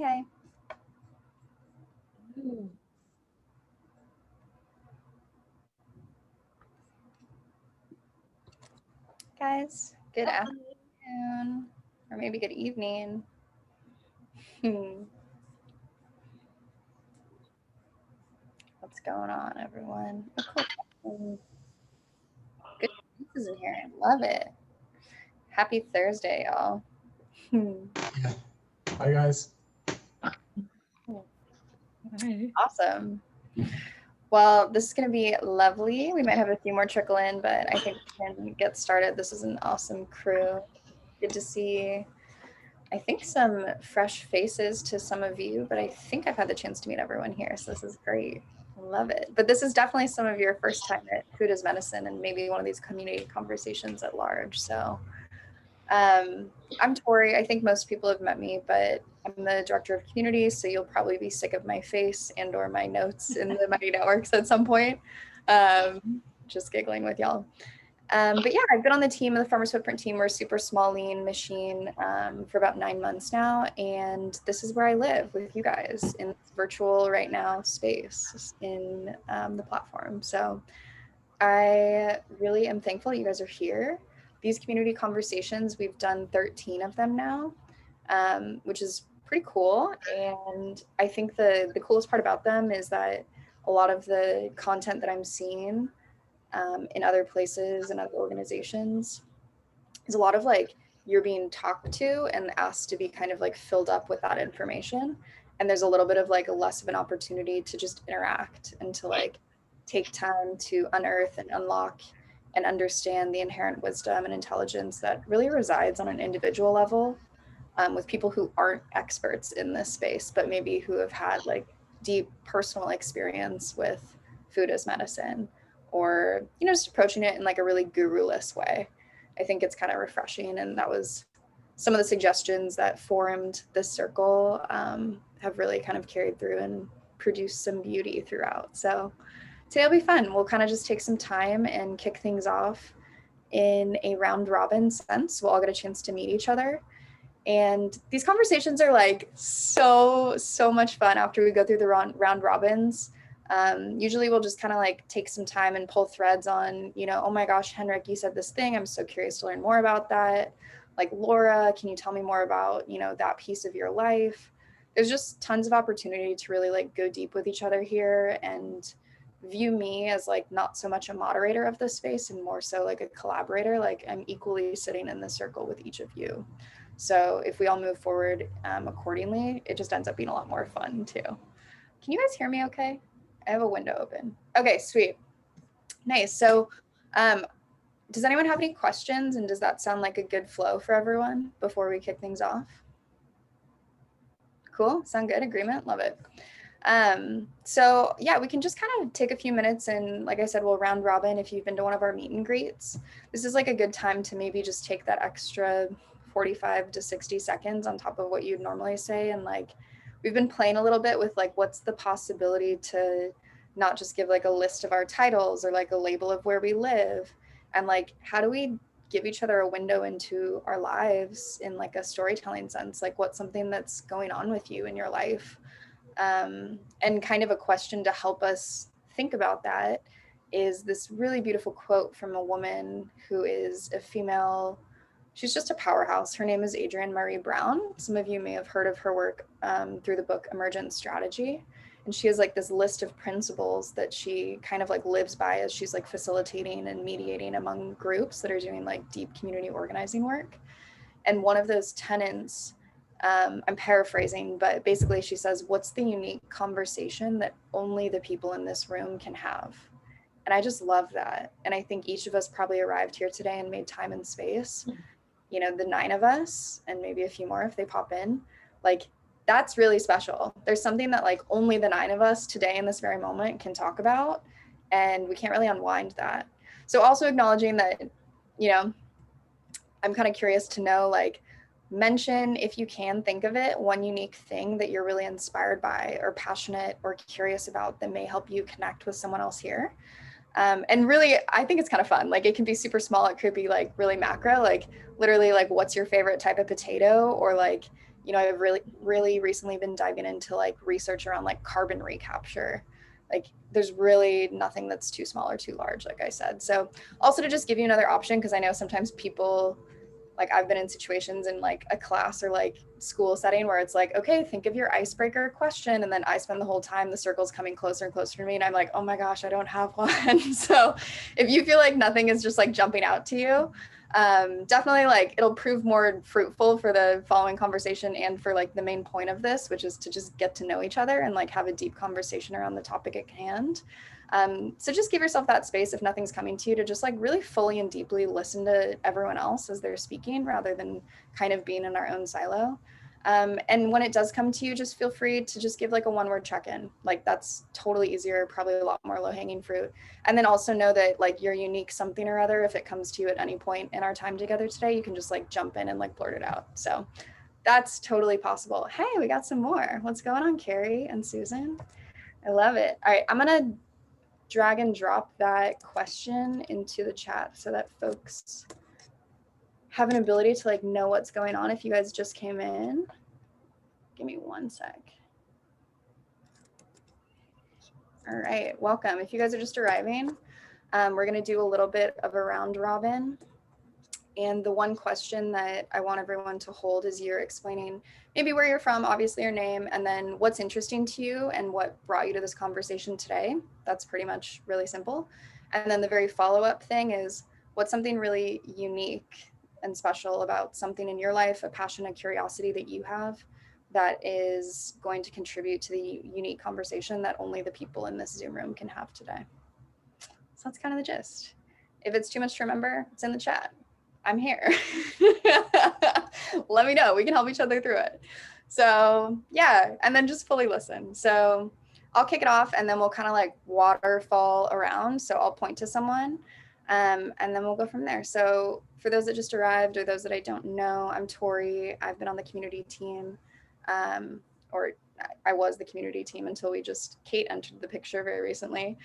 Hey. Guys, good afternoon, or maybe good evening. What's going on, everyone? Oh, cool. Good faces in here. I love it. Happy Thursday, y'all. Yeah. Hi, guys. Awesome. Well, this is going to be lovely. We might have a few more trickle in, but I think we can get started. This is an awesome crew. Good to see, I think, some fresh faces to some of you, but I think I've had the chance to meet everyone here, so this is great. I love it. But this is definitely some of your first time at Food as Medicine and maybe one of these community conversations at large. So I'm Tori. I think most people have met me, but I'm the director of community, so you'll probably be sick of my face and or my notes in the Mighty Networks at some point. Just giggling with y'all. But yeah, I've been on the team, the Farmers Footprint team. We're a super small, lean machine for about 9 months now. And this is where I live with you guys in this virtual right now space in the platform. So I really am thankful you guys are here. These community conversations, we've done 13 of them now, which is pretty cool. And I think the coolest part about them is that a lot of the content that I'm seeing in other places and other organizations is a lot of like you're being talked to and asked to be kind of like filled up with that information, and there's a little bit of like a less of an opportunity to just interact and to like take time to unearth and unlock and understand the inherent wisdom and intelligence that really resides on an individual level with people who aren't experts in this space but maybe who have had like deep personal experience with food as medicine, or just approaching it in like a really guru-less way. I think it's kind of refreshing, and that was some of the suggestions that formed this circle have really kind of carried through and produced some beauty throughout. So today will be fun. We'll kind of just take some time and kick things off in a round robin sense. We'll all get a chance to meet each other. And these conversations are like so much fun after we go through the round robins. Usually we'll just kind of like take some time and pull threads on, oh my gosh, Henrik, you said this thing. I'm so curious to learn more about that. Like, Laura, can you tell me more about, that piece of your life? There's just tons of opportunity to really like go deep with each other here and view me as like not so much a moderator of this space and more so like a collaborator. Like, I'm equally sitting in the circle with each of you. So if we all move forward accordingly, it just ends up being a lot more fun too. Can you guys hear me okay? I have a window open. Okay, sweet. Nice. So does anyone have any questions, and does that sound like a good flow for everyone before we kick things off? Cool, sound good, agreement, love it. So yeah, we can just kind of take a few minutes and like I said, we'll round robin. If you've been to one of our meet and greets, this is like a good time to maybe just take that extra 45 to 60 seconds on top of what you'd normally say. And like, we've been playing a little bit with like, what's the possibility to not just give like a list of our titles or like a label of where we live, and like, how do we give each other a window into our lives in like a storytelling sense? Like, what's something that's going on with you in your life? And kind of a question to help us think about that is this really beautiful quote from a woman who is a female. She's just a powerhouse. Her name is Adrienne Maree Brown. Some of you may have heard of her work through the book Emergent Strategy. And she has like this list of principles that she kind of like lives by as she's like facilitating and mediating among groups that are doing like deep community organizing work. And one of those tenets, I'm paraphrasing, but basically she says, what's the unique conversation that only the people in this room can have? And I just love that. And I think each of us probably arrived here today and made time and space. The 9 of us, and maybe a few more if they pop in, like, that's really special. There's something that like only the 9 of us today in this very moment can talk about, and we can't really unwind that. So also acknowledging that, I'm kind of curious to know, like, mention, if you can think of it, one unique thing that you're really inspired by or passionate or curious about that may help you connect with someone else here. And really, I think it's kind of fun. Like, it can be super small. It could be like really macro, like literally like, what's your favorite type of potato? Or like, you know, I've really recently been diving into like research around like carbon recapture. Like there's really nothing that's too small or too large, like I said. So also to just give you another option, because I know sometimes people, like I've been in situations in like a class or like school setting where it's like, okay, think of your icebreaker question. And then I spend the whole time the circle's coming closer and closer to me. And I'm like, oh my gosh, I don't have one. So if you feel like nothing is just like jumping out to you, definitely like it'll prove more fruitful for the following conversation and for like the main point of this, which is to just get to know each other and like have a deep conversation around the topic at hand. So just give yourself that space if nothing's coming to you to just like really fully and deeply listen to everyone else as they're speaking rather than kind of being in our own silo. And when it does come to you, just feel free to just give like a one-word check-in. Like that's totally easier, probably a lot more low-hanging fruit. And then also know that like your unique something or other, if it comes to you at any point in our time together today, you can just like jump in and like blurt it out. So that's totally possible. Hey, we got some more. What's going on, Carrie and Susan? I love it. All right, I'm gonna drag and drop that question into the chat so that folks have an ability to like know what's going on if you guys just came in. Give me one sec. All right, welcome. If you guys are just arriving, we're gonna do a little bit of a round robin. And the one question that I want everyone to hold is you're explaining maybe where you're from, obviously your name, and then what's interesting to you and what brought you to this conversation today. That's pretty much really simple. And then the very follow-up thing is what's something really unique and special about something in your life, a passion, a curiosity that you have that is going to contribute to the unique conversation that only the people in this Zoom room can have today. So that's kind of the gist. If it's too much to remember, it's in the chat. I'm here. Let me know. We can help each other through it. So yeah, and then just fully listen. So I'll kick it off and then we'll kind of like waterfall around. So I'll point to someone and then we'll go from there. So for those that just arrived or those that I don't know, I'm Tori. I've been on the community team or I was the community team until Kate entered the picture very recently.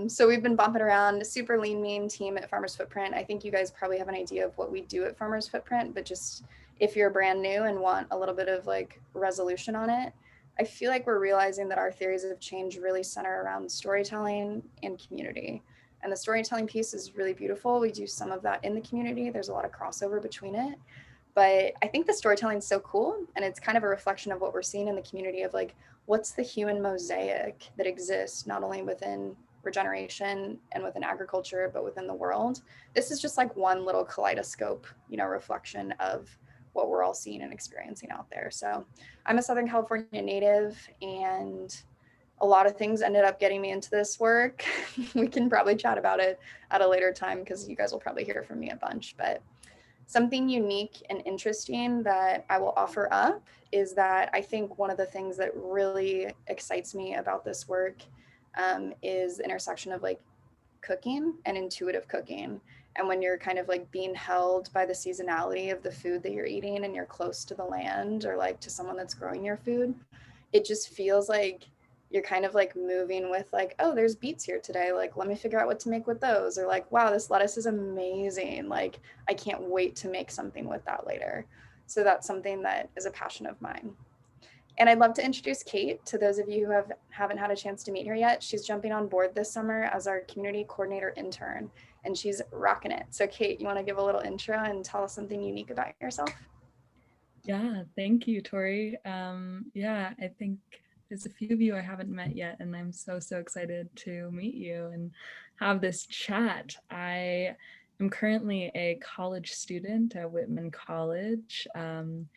So we've been bumping around a super lean, mean team at Farmers Footprint. I think you guys probably have an idea of what we do at Farmers Footprint, but just if you're brand new and want a little bit of like resolution on it, I feel like we're realizing that our theories of change really center around storytelling and community. And the storytelling piece is really beautiful. We do some of that in the community. There's a lot of crossover between it. But I think the storytelling is so cool. And it's kind of a reflection of what we're seeing in the community of like, what's the human mosaic that exists not only within regeneration and within agriculture, but within the world. This is just like one little kaleidoscope, you know, reflection of what we're all seeing and experiencing out there. So I'm a Southern California native and a lot of things ended up getting me into this work. We can probably chat about it at a later time because you guys will probably hear from me a bunch, but something unique and interesting that I will offer up is that I think one of the things that really excites me about this work is the intersection of like cooking and intuitive cooking. And when you're kind of like being held by the seasonality of the food that you're eating and you're close to the land or like to someone that's growing your food, it just feels like you're kind of like moving with like, oh, there's beets here today. Like, let me figure out what to make with those. Or like, wow, this lettuce is amazing. Like, I can't wait to make something with that later. So that's something that is a passion of mine. And I'd love to introduce Kate to those of you who haven't had a chance to meet her yet. She's jumping on board this summer as our community coordinator intern, and she's rocking it. So Kate, you want to give a little intro and tell us something unique about yourself? Yeah, thank you, Tori. Yeah, I think there's a few of you I haven't met yet, and I'm so excited to meet you and have this chat. I am currently a college student at Whitman College. I'm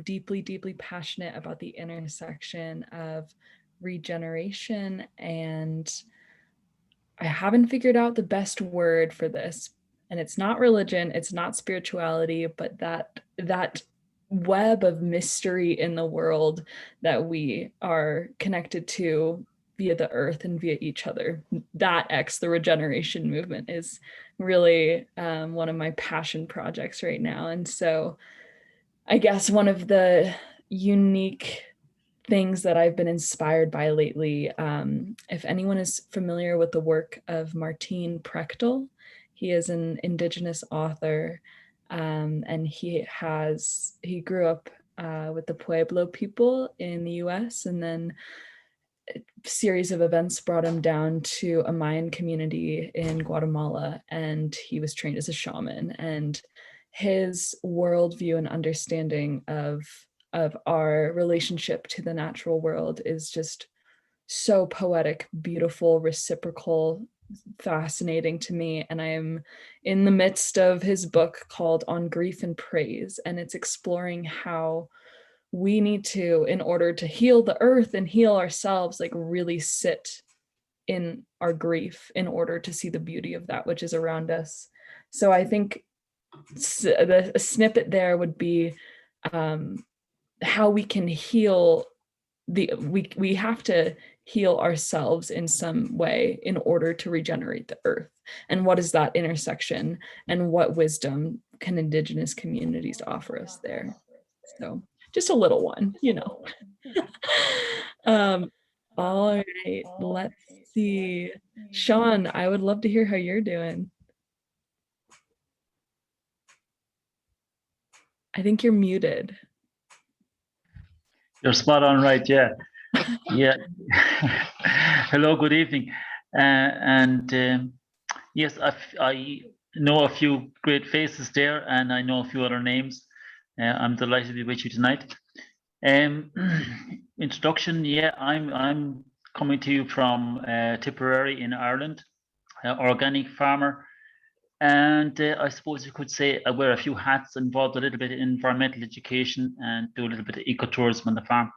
deeply passionate about the intersection of regeneration, and I haven't figured out the best word for this. And it's not religion, it's not spirituality, but that web of mystery in the world that we are connected to via the earth and via each other. That the regeneration movement is really one of my passion projects right now. And so I guess one of the unique things that I've been inspired by lately. If anyone is familiar with the work of Martin Prechtel, he is an Indigenous author, and he grew up with the Pueblo people in the US, and then a series of events brought him down to a Mayan community in Guatemala, and he was trained as a shaman. And his worldview and understanding of our relationship to the natural world is just so poetic, beautiful, reciprocal, fascinating to me. And I am in the midst of his book called On Grief and Praise, and it's exploring how we need to, in order to heal the earth and heal ourselves, like really sit in our grief in order to see the beauty of that which is around us. So I think a snippet there would be how we can heal we have to heal ourselves in some way in order to regenerate the earth. And what is that intersection, and what wisdom can Indigenous communities offer us there? So just a little one, you know. All right, let's see. Sean, I would love to hear how you're doing. I think you're muted. You're spot on, right? Yeah. Yeah. Hello, good evening. Yes, I know a few great faces there, and I know a few other names. I'm delighted to be with you tonight. Introduction, yeah, I'm coming to you from Tipperary in Ireland, organic farmer. And I suppose you could say I wear a few hats, involved a little bit in environmental education and do a little bit of ecotourism on the farm.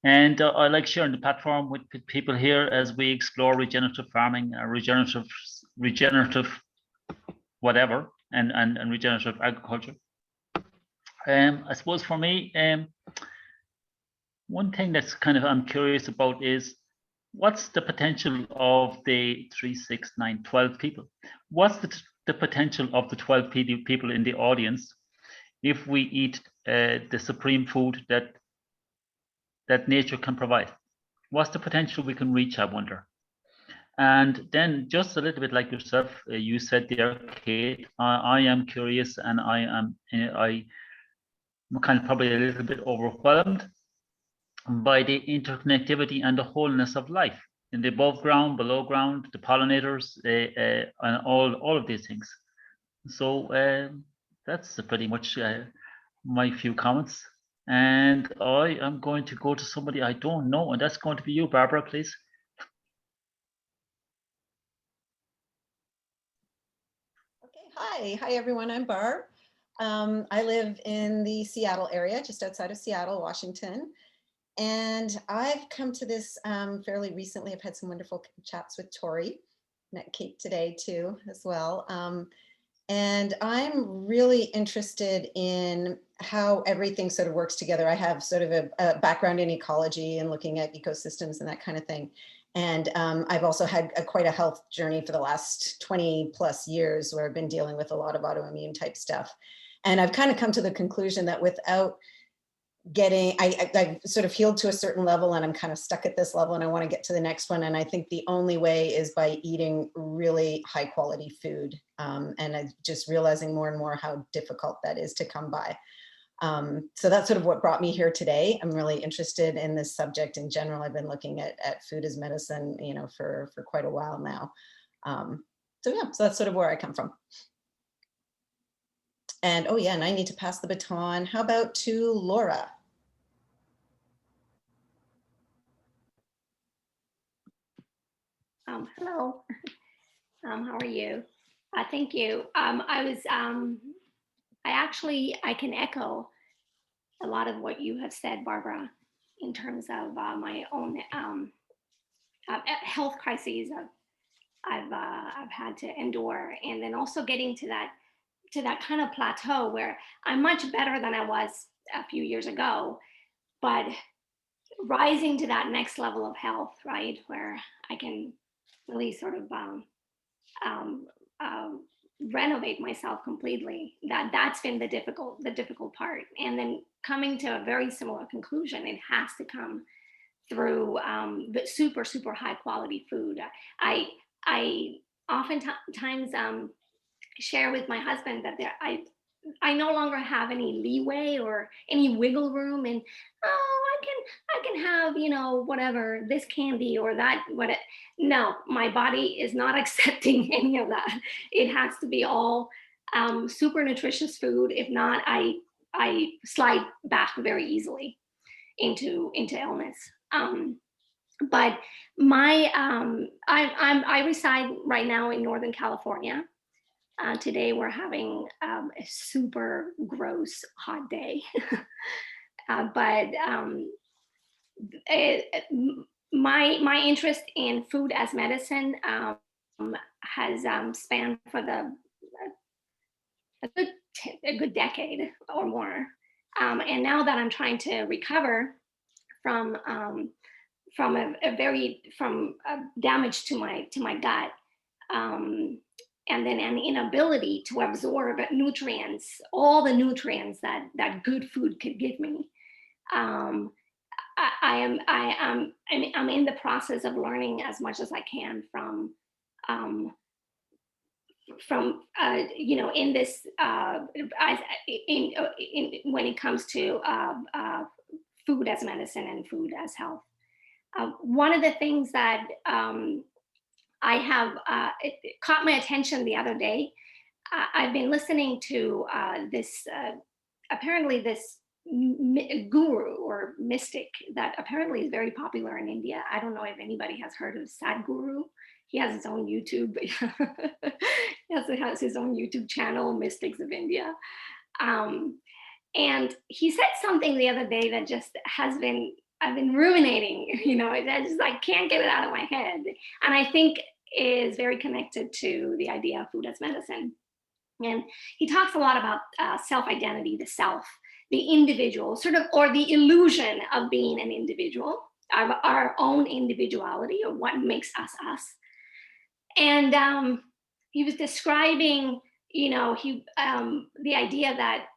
And I like sharing the platform with people here as we explore regenerative farming, regenerative whatever, and regenerative agriculture. I suppose for me, one thing that's kind of I'm curious about is what's the potential of the 3, 6, 9, 12 people? What's the potential of the 12 people in the audience if we eat the supreme food that nature can provide? What's the potential we can reach, I wonder? And then just a little bit like yourself, you said there, Kate, I am curious, and I'm kind of probably a little bit overwhelmed by the interconnectivity and the wholeness of life in the above ground, below ground, the pollinators, and all of these things. So that's pretty much my few comments. And I am going to go to somebody I don't know, and that's going to be you, Barbara, please. Okay, hi everyone, I'm Barb. I live in the Seattle area, just outside of Seattle, Washington. And I've come to this fairly recently. I've had some wonderful chats with Tori, met Kate today too, as well. And I'm really interested in how everything sort of works together. I have sort of a background in ecology and looking at ecosystems and that kind of thing. And I've also had quite a health journey for the last 20 plus years where I've been dealing with a lot of autoimmune type stuff. And I've kind of come to the conclusion that without getting, I've sort of healed to a certain level and I'm kind of stuck at this level and I want to get to the next one. And I think the only way is by eating really high quality food. And I'm just realizing more and more how difficult that is to come by. So that's sort of what brought me here today. I'm really interested in this subject in general. I've been looking at food as medicine, you know, for quite a while now. So yeah, so that's sort of where I come from. And oh yeah, and I need to pass the baton. How about to Laura? Hello. How are you? Thank you. I can echo a lot of what you have said, Barbara, in terms of my own health crises I've had to endure, and then also getting to that kind of plateau where I'm much better than I was a few years ago, but rising to that next level of health, right, where I can really sort of renovate myself completely. That's been the difficult part, and then coming to a very similar conclusion. It has to come through the super high quality food. I oftentimes share with my husband that I no longer have any leeway or any wiggle room, and I can have, you know, whatever, this candy or that, what it, no, my body is not accepting any of that. It has to be all super nutritious food. If not, I slide back very easily into illness. But I reside right now in Northern California. Today we're having a super gross hot day, but my interest in food as medicine has spanned for a good decade or more, and now that I'm trying to recover from damage to my gut, and then an inability to absorb nutrients, all the nutrients that good food could give me. I'm in the process of learning as much as I can from you know, in this when it comes to food as medicine and food as health. One of the things that I have it caught my attention the other day. I've been listening to this apparently this guru or mystic that apparently is very popular in India. I don't know if anybody has heard of Sadhguru. He has his own YouTube. He has his own YouTube channel, Mystics of India. And he said something the other day that just I've been ruminating, you know, I just like can't get it out of my head. And I think is very connected to the idea of food as medicine. And he talks a lot about self-identity, the self, the individual, sort of, or the illusion of being an individual, our own individuality, or what makes us us. And he was describing, you know, the idea that,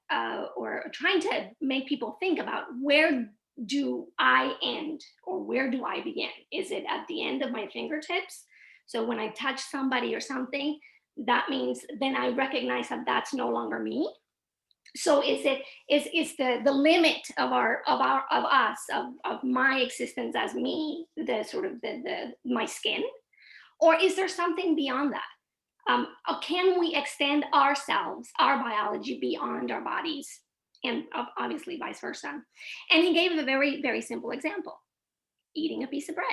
or trying to make people think about, where do I end or where do I begin? Is it at the end of my fingertips? So when I touch somebody or something, that means then I recognize that that's no longer me. So is the limit of my existence as me, the sort of my skin, or is there something beyond that? Can we extend ourselves, our biology, beyond our bodies, and obviously vice versa? And he gave a very, very simple example: eating a piece of bread.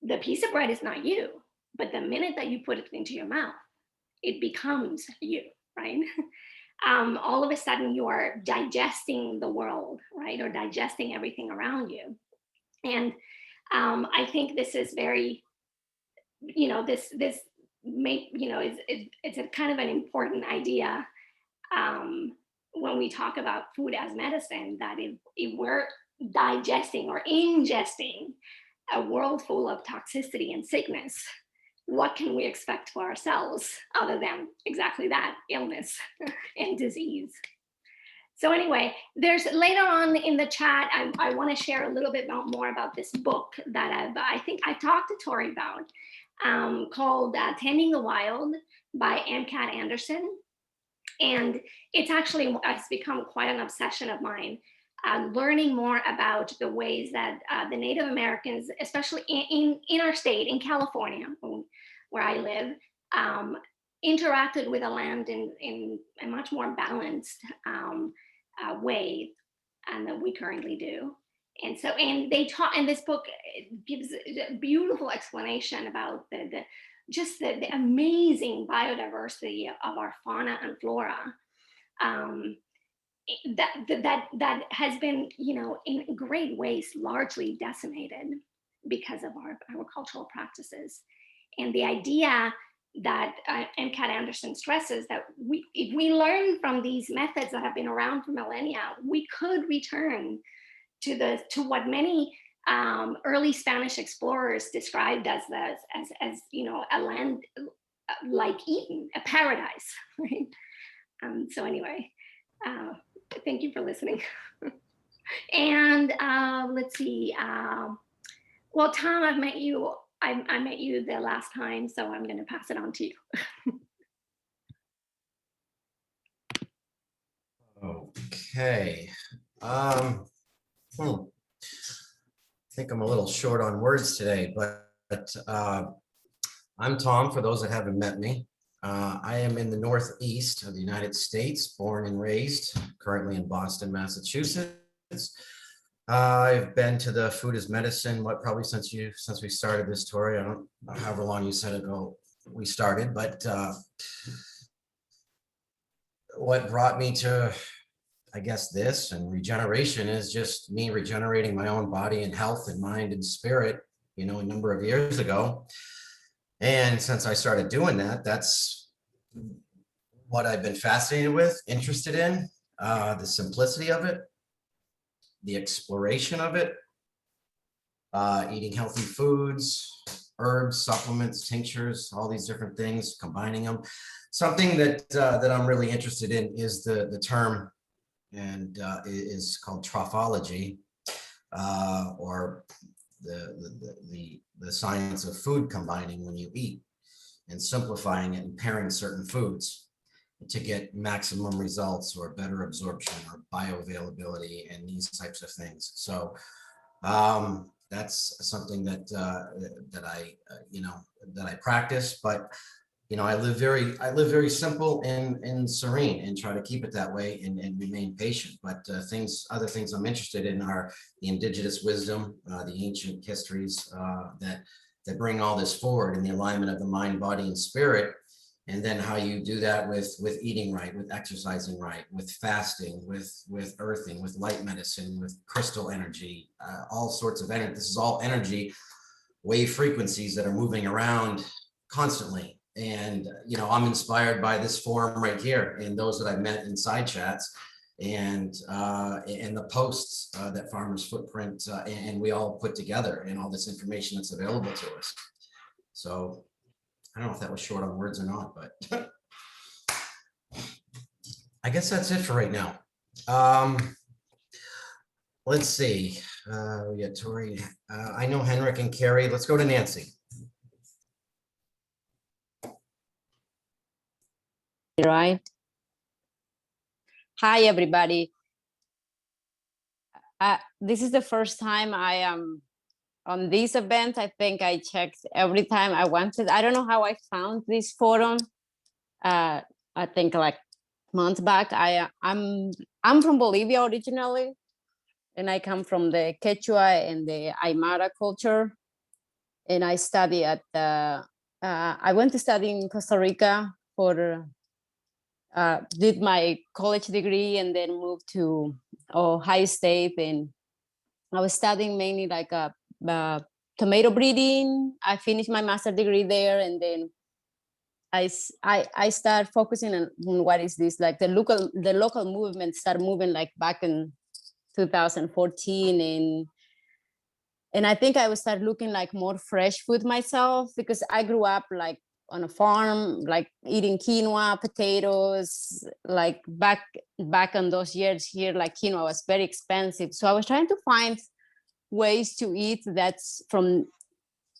The piece of bread is not you, but the minute that you put it into your mouth, it becomes you, right? All of a sudden you are digesting the world, right? Or digesting everything around you. And I think this is very, you know, this may, you know, it's a kind of an important idea when we talk about food as medicine, that if we're digesting or ingesting a world full of toxicity and sickness, what can we expect for ourselves other than exactly that, illness and disease? So anyway, there's later on in the chat, I want to share a little bit more about this book that I think I talked to Tori about, called Tending the Wild by MCAT Anderson. And it's become quite an obsession of mine, learning more about the ways that the Native Americans, especially in our state, in California, where I live, interacted with the land in a much more balanced way than we currently do. And so, and they taught, and this book gives a beautiful explanation about just the amazing biodiversity of our fauna and flora, that has been, you know, in great ways largely decimated because of our agricultural practices. And the idea that MCAT Anderson stresses that if we learn from these methods that have been around for millennia, we could return to what many early Spanish explorers described as you know, a land like Eden, a paradise, right? So anyway, thank you for listening. And let's see. Well, Tom, I met you the last time, so I'm going to pass it on to you. Okay. I think I'm a little short on words today, but I'm Tom, for those that haven't met me. I am in the Northeast of the United States, born and raised, currently in Boston, Massachusetts. I've been to the Food is Medicine, probably since we started this, Tori. I don't know however long you said ago we started, but what brought me to, I guess, this and regeneration is just me regenerating my own body and health and mind and spirit, a number of years ago. And since I started doing that, that's what I've been fascinated with, interested in, the simplicity of it, the exploration of it, eating healthy foods, herbs, supplements, tinctures, all these different things, combining them. Something that I'm really interested in is the term, and is called trophology, or the science of food combining when you eat, and simplifying it and pairing certain foods to get maximum results or better absorption or bioavailability and these types of things. So that's something that I practice, but I live very simple and serene, and try to keep it that way and remain patient. But other things I'm interested in are the indigenous wisdom, the ancient histories that bring all this forward, and the alignment of the mind, body, and spirit. And then how you do that with eating right, with exercising right, with fasting, with earthing, with light medicine, with crystal energy, all sorts of energy. This is all energy wave frequencies that are moving around constantly. And, I'm inspired by this forum right here, and those that I've met in side chats, and the posts that Farmers Footprint and we all put together, and all this information that's available to us. So I don't know if that was short on words or not, but I guess that's it for right now. Let's see. We got Tori. I know Henrik and Carrie. Let's go to Nancy. Right. Hi, everybody. This is the first time I am on this event. I think I checked every time I wanted. I don't know how I found this forum. I think like months back. I'm from Bolivia originally, and I come from the Quechua and the Aymara culture. And I study at I went to study in Costa Rica for did my college degree, and then moved to Ohio State, and I was studying mainly like tomato breeding. I finished my master's degree there, and then I started focusing on what is this, like the local movement started moving like back in 2014, and I think I would start looking like more fresh food myself, because I grew up like on a farm, like eating quinoa, potatoes, like back on those years here, like quinoa was very expensive. So I was trying to find ways to eat that's from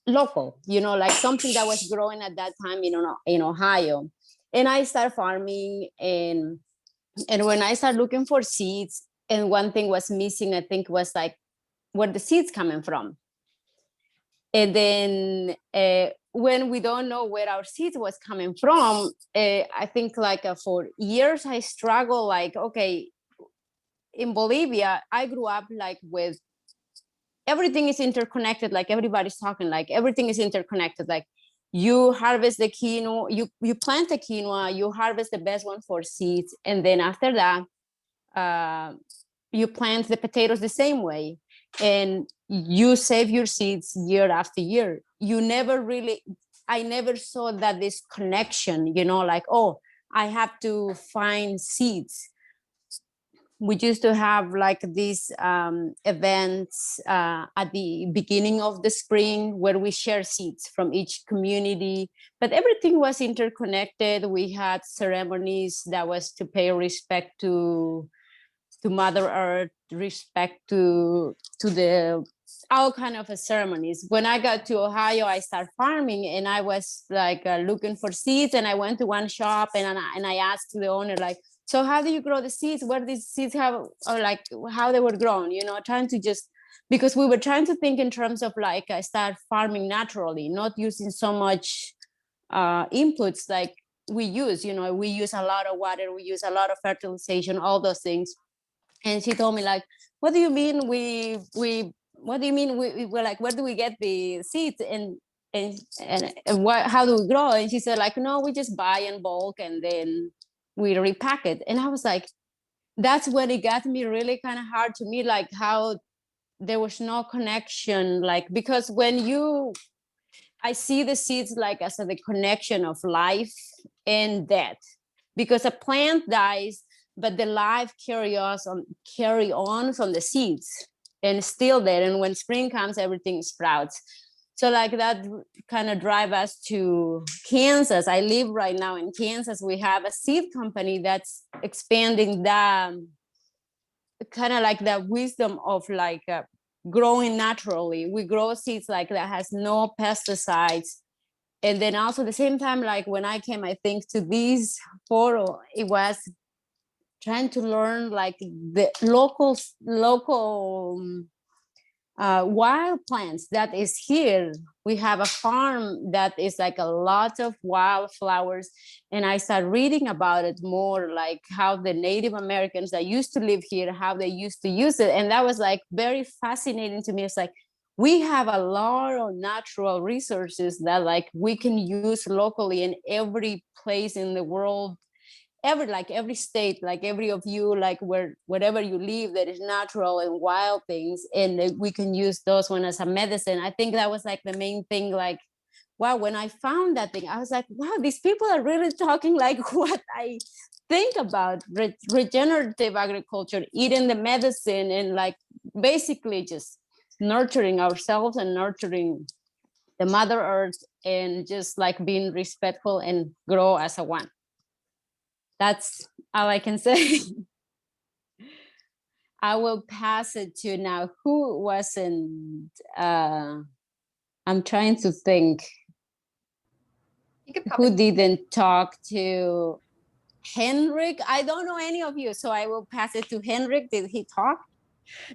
local, like something that was growing at that time in Ohio. And I started farming, and when I started looking for seeds, and one thing was missing, I think, was like where the seeds coming from. And then when we don't know where our seeds was coming from, I think like for years I struggled, like, okay, in Bolivia, I grew up like with everything is interconnected, like everybody's talking, like everything is interconnected. Like you harvest the quinoa, you plant the quinoa, you harvest the best one for seeds, and then after that, you plant the potatoes the same way, and you save your seeds year after year. I never saw that this connection, like, oh, I have to find seeds. We used to have like these events at the beginning of the spring where we share seeds from each community, but everything was interconnected. We had ceremonies that was to pay respect to Mother Earth, respect to the all kind of ceremonies. When I got to Ohio, I started farming, and I was like looking for seeds, and I went to one shop, and I asked the owner, like, so how do you grow the seeds? Where these seeds have, or like how they were grown, you know, trying to just, because we were trying to think in terms of like start farming naturally, not using so much inputs like we use, you know, we use a lot of water, we use a lot of fertilization, all those things. And she told me like, what do you mean what do you mean we're like, where do we get the seeds and what, how do we grow? And she said like, no, we just buy in bulk and then we repack it. And I was like, that's when it got me really kind of hard to me, like how there was no connection, like, because I see the seeds like as the connection of life and death, because a plant dies, but the life carry on from the seeds and still there. And when spring comes, everything sprouts. So like that kind of drive us to Kansas. I live right now in Kansas. We have a seed company that's expanding the kind of like the wisdom of like growing naturally. We grow seeds like that has no pesticides. And then also at the same time, like when I came, I think to this photo, it was trying to learn like the local wild plants that is here. We have a farm that is like a lot of wildflowers, and I started reading about it more, like how the Native Americans that used to live here, how they used to use it. And that was like very fascinating to me. It's like we have a lot of natural resources that like we can use locally in every place in the world, every state, like every of you, like wherever you live, that is natural and wild things, and we can use those one as a medicine. I think that was like the main thing. Like, wow, when I found that thing, I was like, wow, these people are really talking like what I think about regenerative agriculture, eating the medicine, and like basically just nurturing ourselves and nurturing the Mother Earth, and just like being respectful and grow as a one. That's all I can say. I will pass it to now. Who wasn't? I'm trying to think. Who didn't talk to Henrik? I don't know any of you, so I will pass it to Henrik. Did he talk?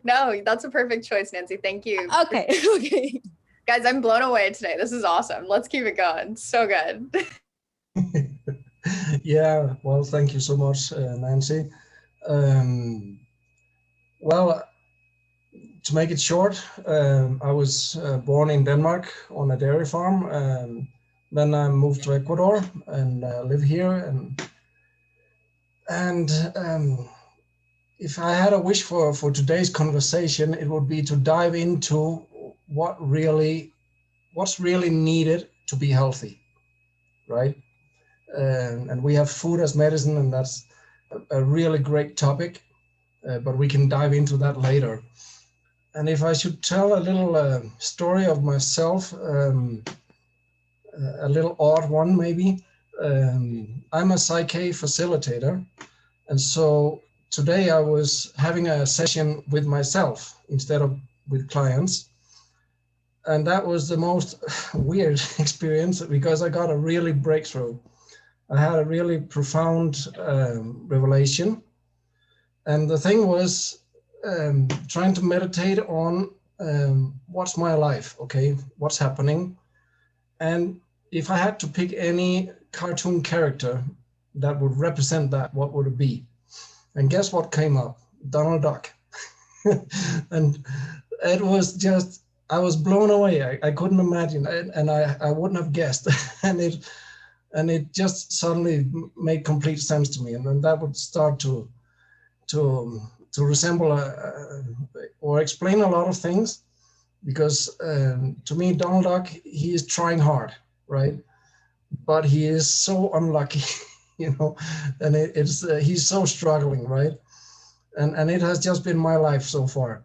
No, that's a perfect choice, Nancy. Thank you. Okay. Okay. Guys, I'm blown away today. This is awesome. Let's keep it going. So good. Yeah, well, thank you so much, Nancy. Well, to make it short, I was born in Denmark on a dairy farm. Then I moved to Ecuador and live here. And if I had a wish for today's conversation, it would be to dive into what's really needed to be healthy, right? And we have food as medicine, and that's a really great topic, but we can dive into that later. And if I should tell a little story of myself, a little odd one maybe, I'm a Psych facilitator. And so today I was having a session with myself instead of with clients. And that was the most weird experience because I got a really breakthrough. I had a really profound revelation. And the thing was trying to meditate on what's my life, okay? What's happening? And if I had to pick any cartoon character that would represent that, what would it be? And guess what came up? Donald Duck. And it was just, I was blown away. I couldn't imagine, and I wouldn't have guessed. And it just suddenly made complete sense to me. And then that would start to resemble or explain a lot of things, because to me, Donald Duck, he is trying hard, right? But he is so unlucky, you know, and he's so struggling, right? And it has just been my life so far.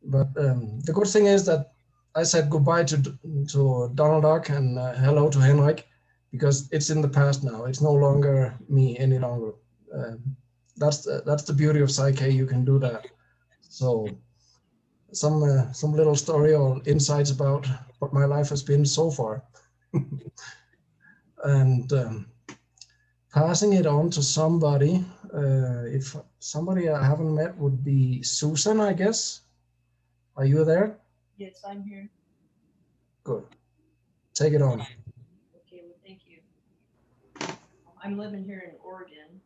But the good thing is that I said goodbye to Donald Duck and hello to Henrik, because it's in the past now. It's no longer me any longer. That's the beauty of Psyche. You can do that. So some little story or insights about what my life has been so far. And passing it on to somebody, If somebody I haven't met would be Susan, I guess. Are you there? Yes, I'm here. Good. Take it on. Okay, well, thank you. I'm living here in Oregon,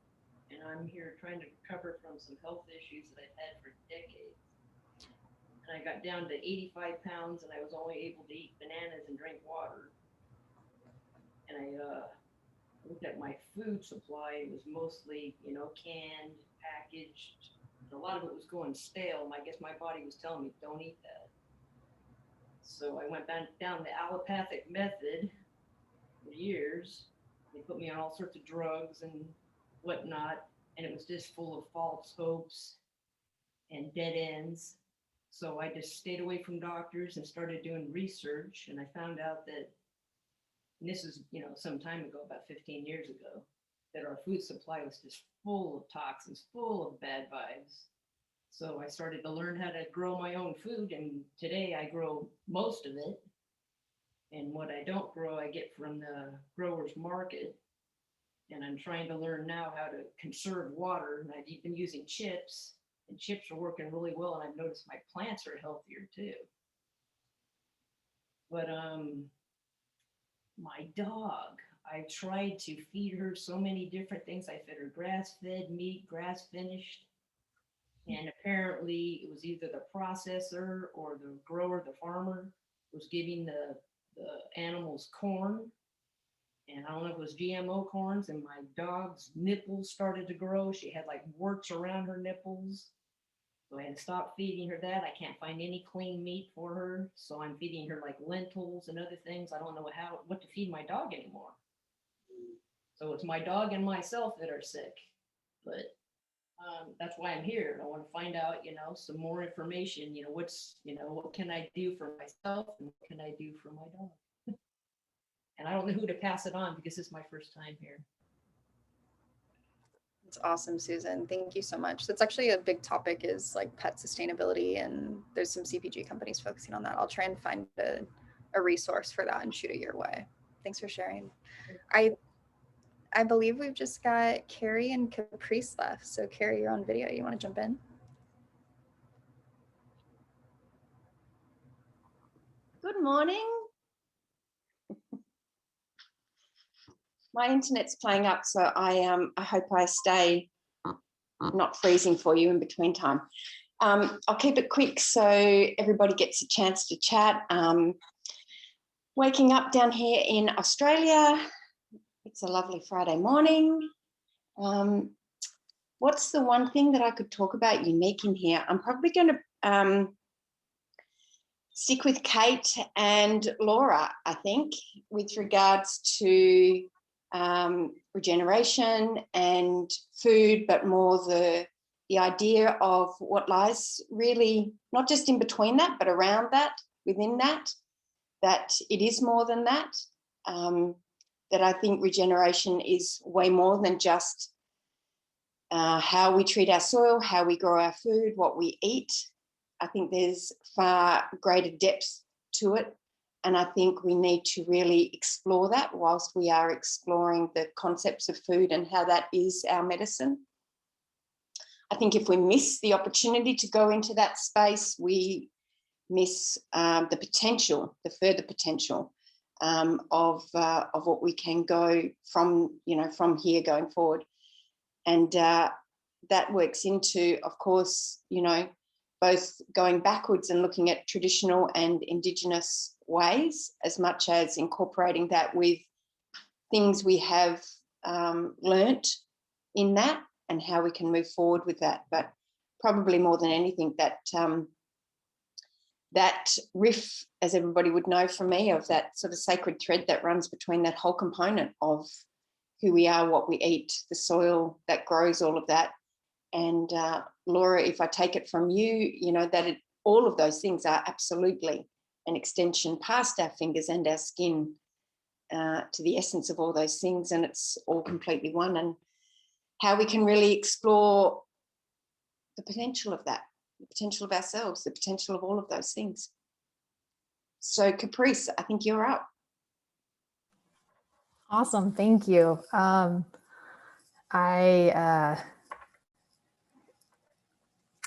and I'm here trying to recover from some health issues that I've had for decades. And I got down to 85 pounds, and I was only able to eat bananas and drink water. And I looked at my food supply. It was mostly, you know, canned, packaged. A lot of it was going stale. And I guess my body was telling me, don't eat that. So I went down the allopathic method for years. They put me on all sorts of drugs and whatnot, and it was just full of false hopes and dead ends. So I just stayed away from doctors and started doing research, and I found out that, and this is, you know, some time ago, about 15 years ago, that our food supply was just full of toxins, full of bad vibes. So I started to learn how to grow my own food, and today I grow most of it. And what I don't grow, I get from the growers market. And I'm trying to learn now how to conserve water. And I've been using chips, and chips are working really well. And I've noticed my plants are healthier too. But my dog, I tried to feed her so many different things. I fed her grass-fed meat, grass-finished. And apparently it was either the processor or the grower, the farmer, was giving the animals corn. And I don't know if it was GMO corns, and my dog's nipples started to grow. She had like warts around her nipples. So I had to stop feeding her that. I can't find any clean meat for her. So I'm feeding her like lentils and other things. I don't know what to feed my dog anymore. So it's my dog and myself that are sick. But that's why I'm here. I want to find out, you know, some more information, you know, what can I do for myself and what can I do for my dog? And I don't know who to pass it on because it's my first time here. It's awesome, Susan. Thank you so much. That's actually a big topic, is like pet sustainability, and there's some CPG companies focusing on that. I'll try and find a resource for that and shoot it your way. Thanks for sharing. I believe we've just got Carrie and Caprice left. So Carrie, you're on video. You want to jump in? Good morning. My internet's playing up, so I hope I stay not freezing for you in between time. I'll keep it quick so everybody gets a chance to chat. Waking up down here in Australia, it's a lovely Friday morning. What's the one thing that I could talk about unique in here? I'm probably going to stick with Kate and Laura, I think, with regards to regeneration and food, but more the idea of what lies really not just in between that, but around that, within that it is more than that. That I think regeneration is way more than just how we treat our soil, how we grow our food, what we eat. I think there's far greater depth to it. And I think we need to really explore that whilst we are exploring the concepts of food and how that is our medicine. I think if we miss the opportunity to go into that space, we miss the potential, the further potential of what we can go from, you know, from here going forward. And that works into, of course, you know, both going backwards and looking at traditional and Indigenous ways, as much as incorporating that with things we have learnt in that and how we can move forward with that. But probably more than anything, that riff, as everybody would know from me, of that sort of sacred thread that runs between that whole component of who we are, what we eat, the soil that grows all of that. And Laura, if I take it from you, you know, that all of those things are absolutely an extension past our fingers and our skin to the essence of all those things. And it's all completely one. And how we can really explore the potential of that, the potential of ourselves, the potential of all of those things. So Caprice, I think you're up. Awesome, thank you.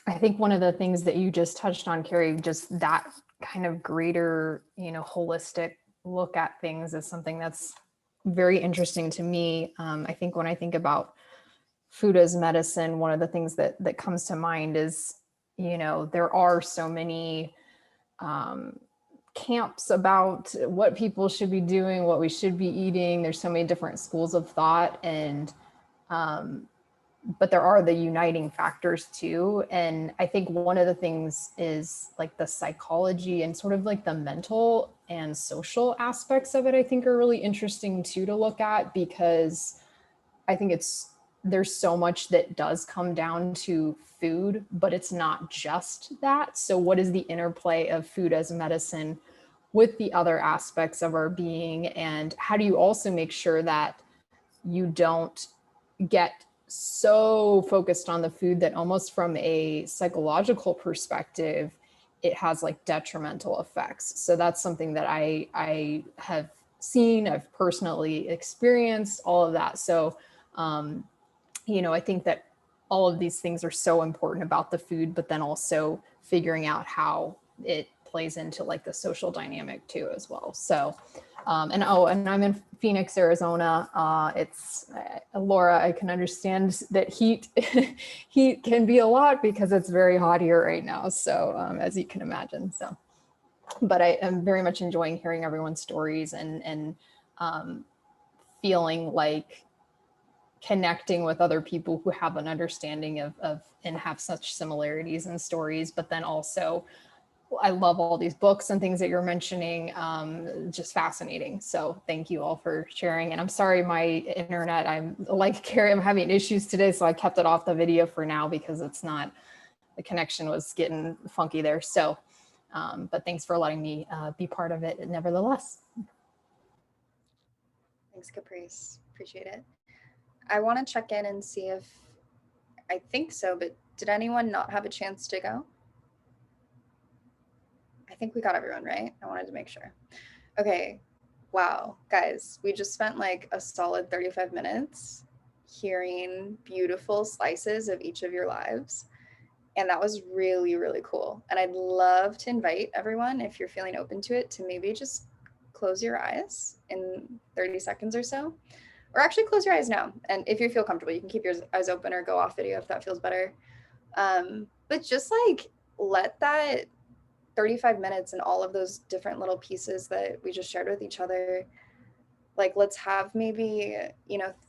I think one of the things that you just touched on, Carrie, just that kind of greater, holistic look at things is something that's very interesting to me. I think when I think about food as medicine, one of the things that comes to mind is, there are so many camps about what people should be doing, what we should be eating. There's so many different schools of thought, and but there are the uniting factors too. And I think one of the things is like the psychology and sort of like the mental and social aspects of it, I think are really interesting too to look at, because I think there's so much that does come down to food, but it's not just that. So what is the interplay of food as medicine with the other aspects of our being? And how do you also make sure that you don't get so focused on the food that almost from a psychological perspective, it has like detrimental effects? So that's something that I have seen, I've personally experienced all of that. So, I think that all of these things are so important about the food, but then also figuring out how it plays into like the social dynamic too as well. So, and I'm in Phoenix, Arizona. It's Laura, I can understand that heat can be a lot because it's very hot here right now. So as you can imagine, so, but I am very much enjoying hearing everyone's stories and feeling like connecting with other people who have an understanding of and have such similarities in stories, but then also I love all these books and things that you're mentioning, just fascinating. So thank you all for sharing. And I'm sorry, my internet, I'm like Carrie, I'm having issues today. So I kept it off the video for now because the connection was getting funky there. So, but thanks for letting me be part of it nevertheless. Thanks, Caprice. Appreciate it. I want to check in and see if, I think so, but did anyone not have a chance to go? I think we got everyone, right? I wanted to make sure. Okay. Wow, guys, we just spent like a solid 35 minutes hearing beautiful slices of each of your lives. And that was really, really cool. And I'd love to invite everyone, if you're feeling open to it, to maybe just close your eyes in 30 seconds or so. Or actually close your eyes now. And if you feel comfortable, you can keep your eyes open or go off video if that feels better. But just like let that 35 minutes and all of those different little pieces that we just shared with each other, like let's have maybe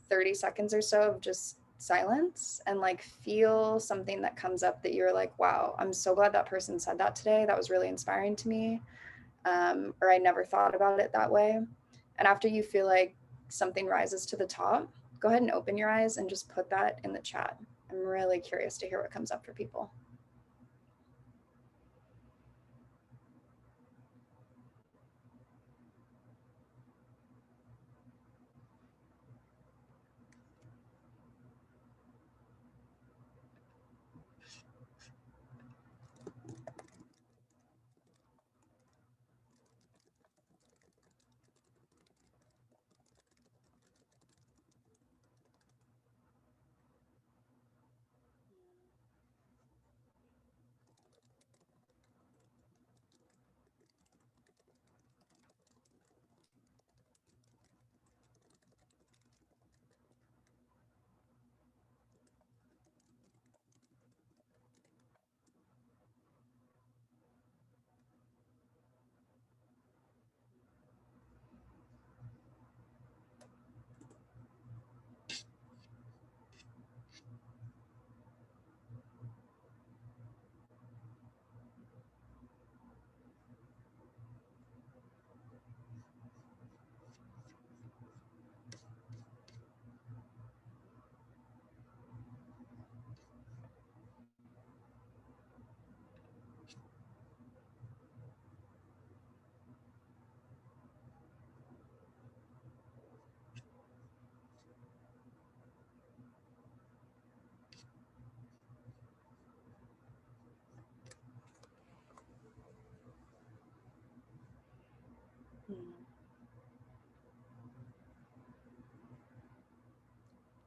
30 seconds or so of just silence and like feel something that comes up that you're like, wow, I'm so glad that person said that today, that was really inspiring to me, or I never thought about it that way. And after you feel like something rises to the top, go ahead and open your eyes and just put that in the chat. I'm really curious to hear what comes up for people.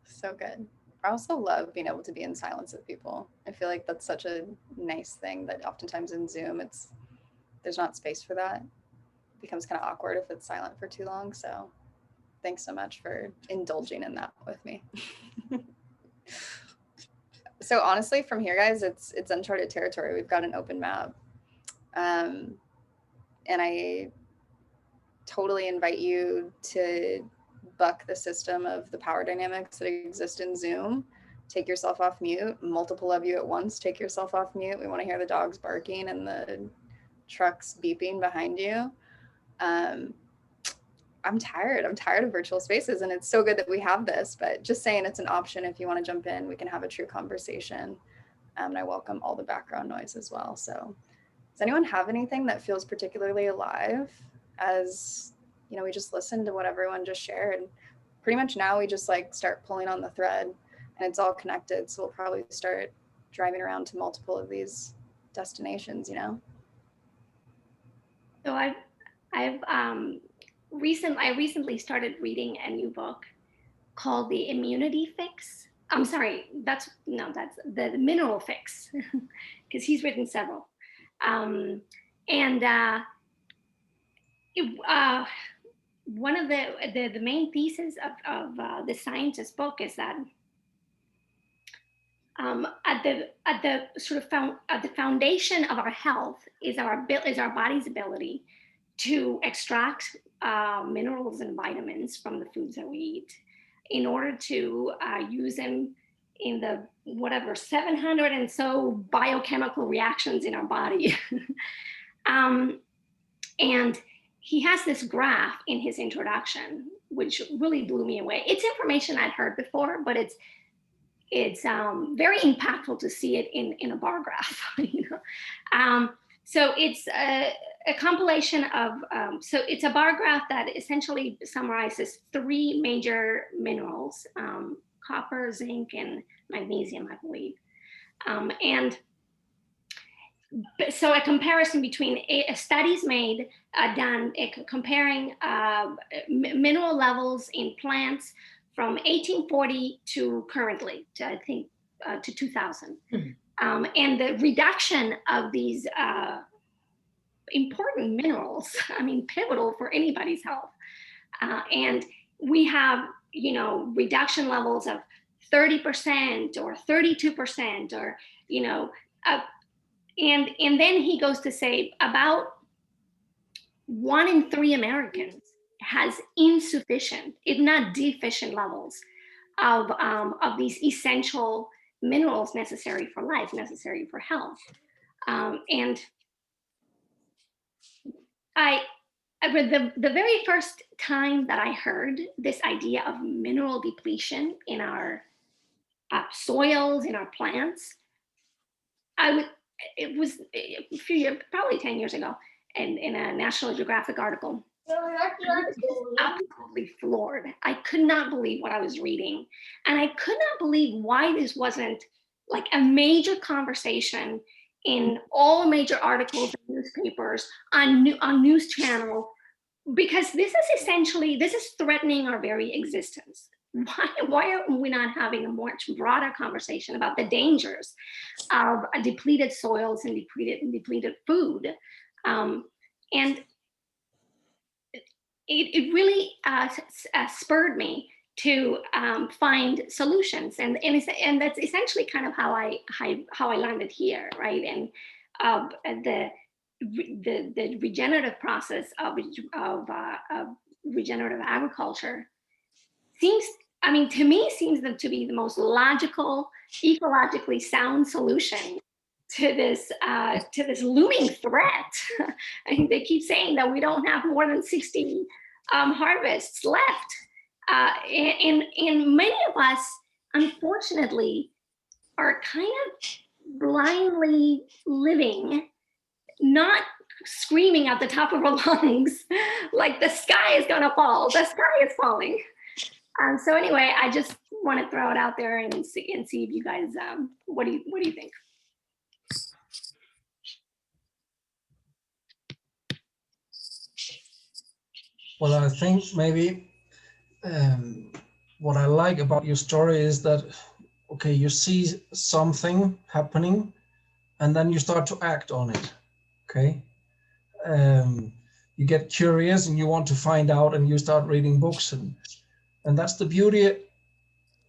So good. I also love being able to be in silence with people. I feel like that's such a nice thing that oftentimes in Zoom, there's not space for that. It becomes kind of awkward if it's silent for too long. So thanks so much for indulging in that with me. So honestly, from here, guys, it's uncharted territory. We've got an open map. And I totally invite you to buck the system of the power dynamics that exist in Zoom. Take yourself off mute. Multiple of you at once, take yourself off mute. We want to hear the dogs barking and the trucks beeping behind you. I'm tired. I'm tired of virtual spaces, and it's so good that we have this, but just saying it's an option. If you want to jump in, we can have a true conversation. And I welcome all the background noise as well. So does anyone have anything that feels particularly alive as, you know, we just listened to what everyone just shared? Pretty much now we just like start pulling on the thread and it's all connected. So we'll probably start driving around to multiple of these destinations, you know? So I recently started reading a new book called The Immunity Fix. I'm sorry, that's the Mineral Fix, because he's written several. One of the main theses of the scientist book is that at the foundation of our health is our body's ability to extract minerals and vitamins from the foods that we eat in order to use them in the 700 and so biochemical reactions in our body. And he has this graph in his introduction, which really blew me away. It's information I'd heard before, but it's very impactful to see it in a bar graph. You know? So it's a compilation of, so it's a bar graph that essentially summarizes 3 major minerals, copper, zinc, and magnesium, I believe. And so a comparison between studies made done comparing mineral levels in plants from 1840 to currently, to, I think, to 2000. Mm-hmm. And the reduction of these important minerals, I mean, pivotal for anybody's health. And we have, you know, reduction levels of 30% or 32% or, you know, and then he goes to say about 1 in 3 Americans has insufficient, if not deficient levels of these essential minerals necessary for life, necessary for health. And the very first time that I heard this idea of mineral depletion in our soils, in our plants, it was a few years, probably 10 years ago, in a National Geographic article. I was absolutely floored. I could not believe what I was reading. And I could not believe why this wasn't like a major conversation in all major articles and newspapers, on news channels, because this is threatening our very existence. Why are we not having a much broader conversation about the dangers of depleted soils and depleted food? And it really spurred me to find solutions, and that's essentially kind of how I landed here, right? And the regenerative process of regenerative agriculture seems, I mean, to me, seems to be the most logical, ecologically sound solution to this looming threat. I think they keep saying that we don't have more than 60 harvests left, and many of us, unfortunately, are kind of blindly living, not screaming at the top of our lungs like the sky is gonna fall. The sky is falling. So anyway, I just want to throw it out there and see if you guys, what do you think? Well, I think maybe what I like about your story is that okay, you see something happening and then you start to act on it, okay? You get curious and you want to find out and you start reading books, and that's the beauty,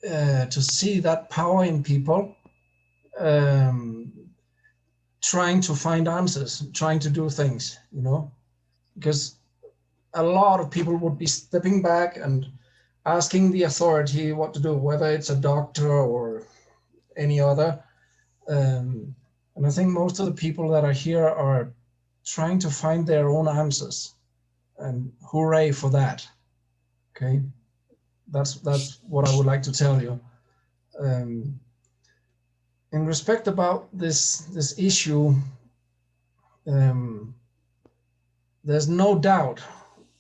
to see that power in people, trying to find answers, trying to do things, you know, because a lot of people would be stepping back and asking the authority what to do, whether it's a doctor or any other. And I think most of the people that are here are trying to find their own answers, and hooray for that. Okay, that's what I would like to tell you. In respect about this issue, there's no doubt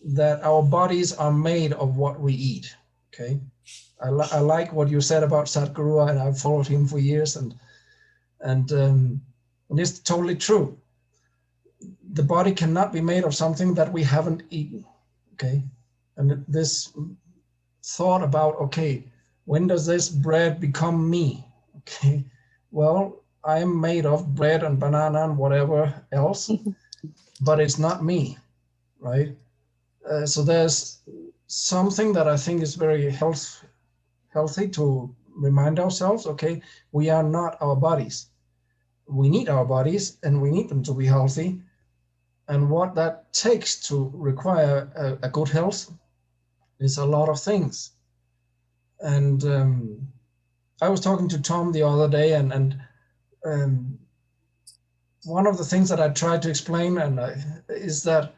that our bodies are made of what we eat. Okay, I like what you said about Sadhguru, and I've followed him for years, and it's totally true. The body cannot be made of something that we haven't eaten. Okay, and this thought about, okay, when does this bread become me? Okay, well, I'm made of bread and banana and whatever else, but it's not me, right? So there's something that I think is very healthy to remind ourselves, okay, we are not our bodies. We need our bodies and we need them to be healthy. And what that takes to require a good health is a lot of things. And I was talking to Tom the other day, and one of the things that I tried to explain is that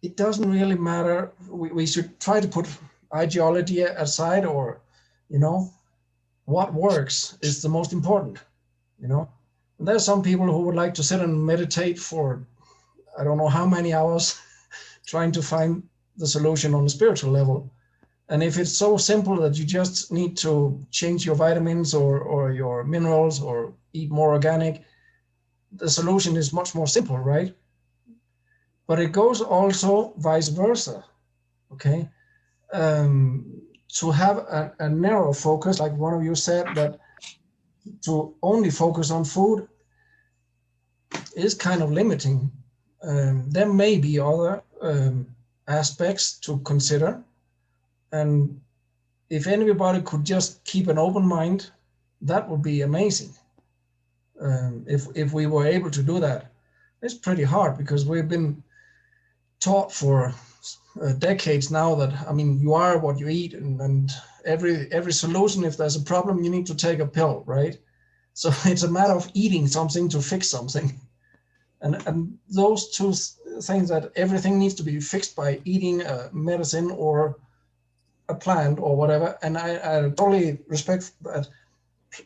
it doesn't really matter. We should try to put ideology aside, or, you know, what works is the most important, you know. And there's some people who would like to sit and meditate for I don't know how many hours trying to find the solution on a spiritual level. And if it's so simple that you just need to change your vitamins or your minerals or eat more organic, the solution is much more simple, right? But it goes also vice versa, okay? To have a narrow focus, like one of you said, that to only focus on food is kind of limiting. There may be other aspects to consider. And if anybody could just keep an open mind, that would be amazing. If we were able to do that. It's pretty hard because we've been taught for decades now that, I mean, you are what you eat, and every solution, if there's a problem, you need to take a pill, right? So it's a matter of eating something to fix something. And those two things, that everything needs to be fixed by eating medicine or a plant or whatever. And I totally respect that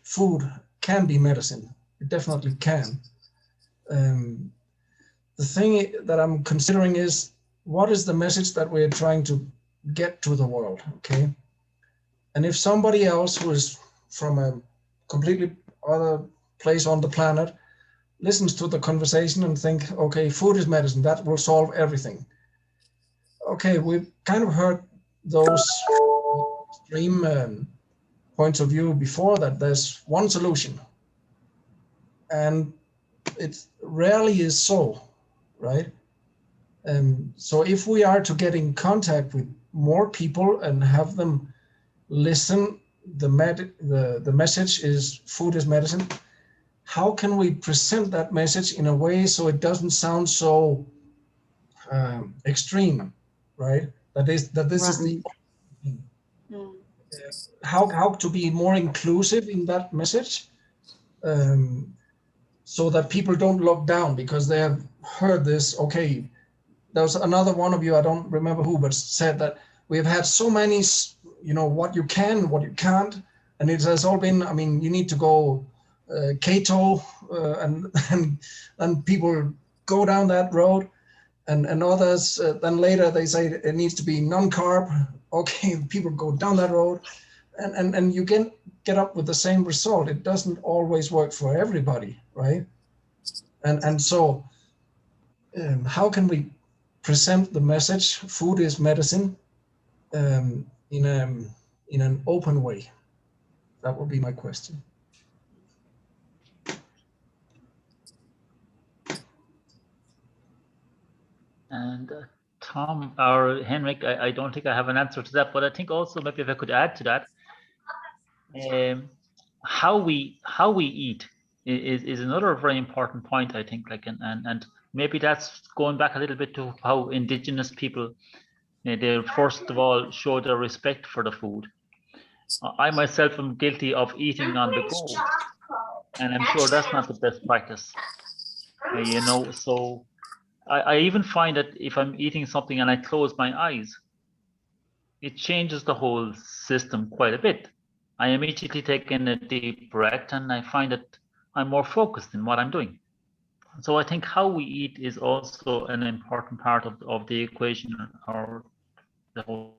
food can be medicine. It definitely can. The thing that I'm considering is, what is the message that we're trying to get to the world, okay? And if somebody else who is from a completely other place on the planet listens to the conversation and think, okay, food is medicine, that will solve everything. Okay, we've kind of heard those extreme points of view before, that there's one solution. And it rarely is so, right? So if we are to get in contact with more people and have them listen, the message is food is medicine, how can we present that message in a way so it doesn't sound so extreme, right? That this is the how to be more inclusive in that message, so that people don't look down because they have heard this. Okay, there was another one of you, I don't remember who, but said that we've had so many, you know, what you can, what you can't, and it has all been, I mean, you need to go keto, and people go down that road, and others, then later they say it needs to be non-carb. Okay, people go down that road, and you get up with the same result. It doesn't always work for everybody, right? And so how can we present the message food is medicine in an open way? That would be my question. And Tom or Henrik, I don't think I have an answer to that, but I think also maybe if I could add to that, how we eat is another very important point, I think. Like and maybe that's going back a little bit to how indigenous people they first of all show their respect for the food. I myself am guilty of eating on the go, and I'm sure that's not the best practice. You know, so I even find that if I'm eating something and I close my eyes, it changes the whole system quite a bit. I immediately take in a deep breath and I find that I'm more focused in what I'm doing. So I think how we eat is also an important part of the equation or the whole.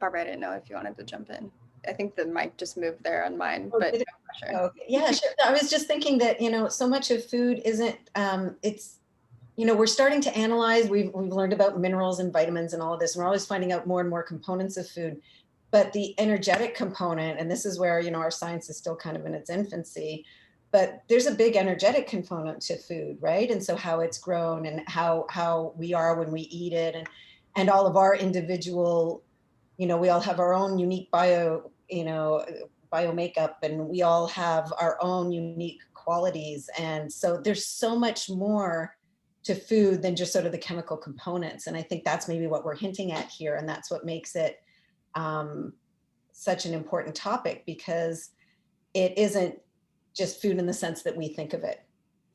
Barbara, I didn't know if you wanted to jump in. I think the mic just moved there on mine, but no pressure. Okay. Yeah, sure. I was just thinking that, you know, so much of food isn't, it's, you know, we're starting to analyze, we've learned about minerals and vitamins and all of this, and we're always finding out more and more components of food. But the energetic component, and this is where, you know, our science is still kind of in its infancy, but there's a big energetic component to food, right? And so how it's grown and how we are when we eat it, and all of our individual, you know, we all have our own unique bio makeup, and we all have our own unique qualities. And so there's so much more to food than just sort of the chemical components. And I think that's maybe what we're hinting at here. And that's what makes it such an important topic, because it isn't just food in the sense that we think of it.